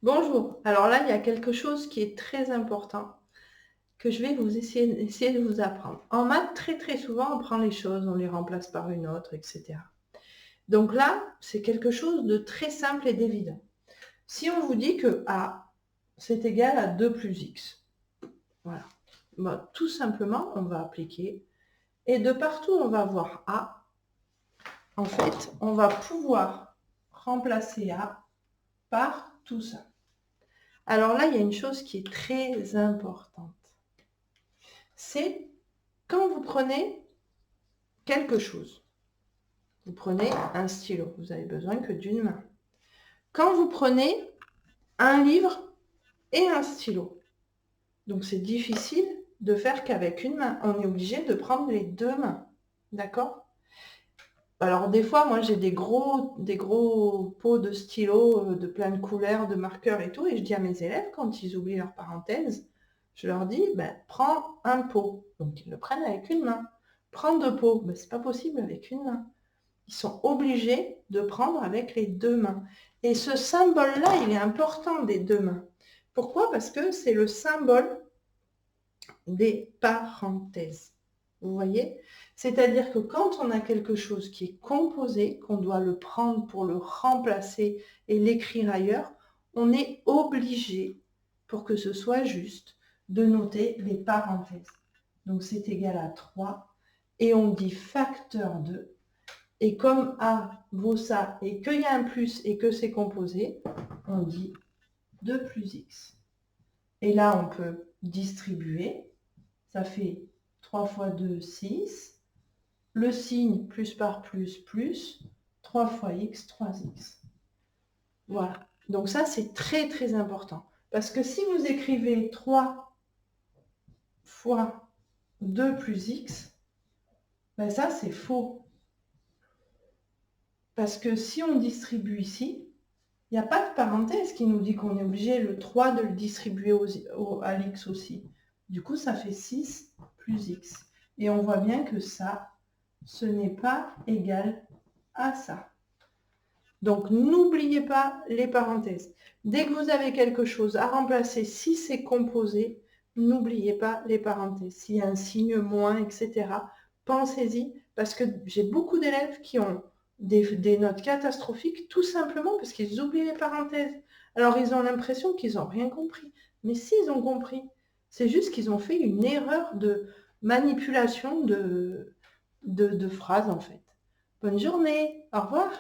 Bonjour. Alors là, il y a quelque chose qui est très important que je vais essayer de vous apprendre. En maths, très souvent, on prend les choses, on les remplace par une autre, etc. Donc là, c'est quelque chose de très simple et d'évident. Si on vous dit que A, c'est égal à 2 plus X, voilà. Bon, tout simplement, on va appliquer. Et de partout, on va voir A. En fait, on va pouvoir remplacer A par tout ça. Alors là, il y a une chose qui est très importante. C'est quand vous prenez quelque chose, vous prenez un stylo, vous avez besoin que d'une main. Quand vous prenez un livre et un stylo, donc c'est difficile de faire qu'avec une main. On est obligé de prendre les deux mains, d'accord? Alors des fois, moi j'ai des gros pots de stylos de plein de couleurs, de marqueurs et tout, et je dis à mes élèves, quand ils oublient leur parenthèse, je leur dis, ben, prends un pot. Donc ils le prennent avec une main. Prends deux pots, ben, c'est pas possible avec une main. Ils sont obligés de prendre avec les deux mains. Et ce symbole-là, il est important des deux mains. Pourquoi? Parce que c'est le symbole des parenthèses. Vous voyez? C'est-à-dire que quand on a quelque chose qui est composé, qu'on doit le prendre pour le remplacer et l'écrire ailleurs, on est obligé, pour que ce soit juste, de noter les parenthèses. Donc c'est égal à 3 et on dit facteur de. Et comme A vaut ça et qu'il y a un plus et que c'est composé, on dit 2 plus X. Et là, on peut distribuer. Ça fait 3 fois 2, 6. Le signe plus par plus, 3 fois x, 3x. Voilà. Donc ça, c'est très important. Parce que si vous écrivez 3 fois 2 plus x, ben ça, c'est faux. Parce que si on distribue ici, il n'y a pas de parenthèse qui nous dit qu'on est obligé le 3 de le distribuer à l'x aussi. Du coup, ça fait 6 plus x. Et on voit bien que ça, ce n'est pas égal à ça. Donc, n'oubliez pas les parenthèses. Dès que vous avez quelque chose à remplacer, si c'est composé, n'oubliez pas les parenthèses. S'il y a un signe moins, etc., pensez-y, parce que j'ai beaucoup d'élèves qui ont des notes catastrophiques, tout simplement parce qu'ils oublient les parenthèses. Alors, ils ont l'impression qu'ils n'ont rien compris. Mais s'ils ont compris, c'est juste qu'ils ont fait une erreur de manipulation de phrases, en fait. Bonne journée, au revoir.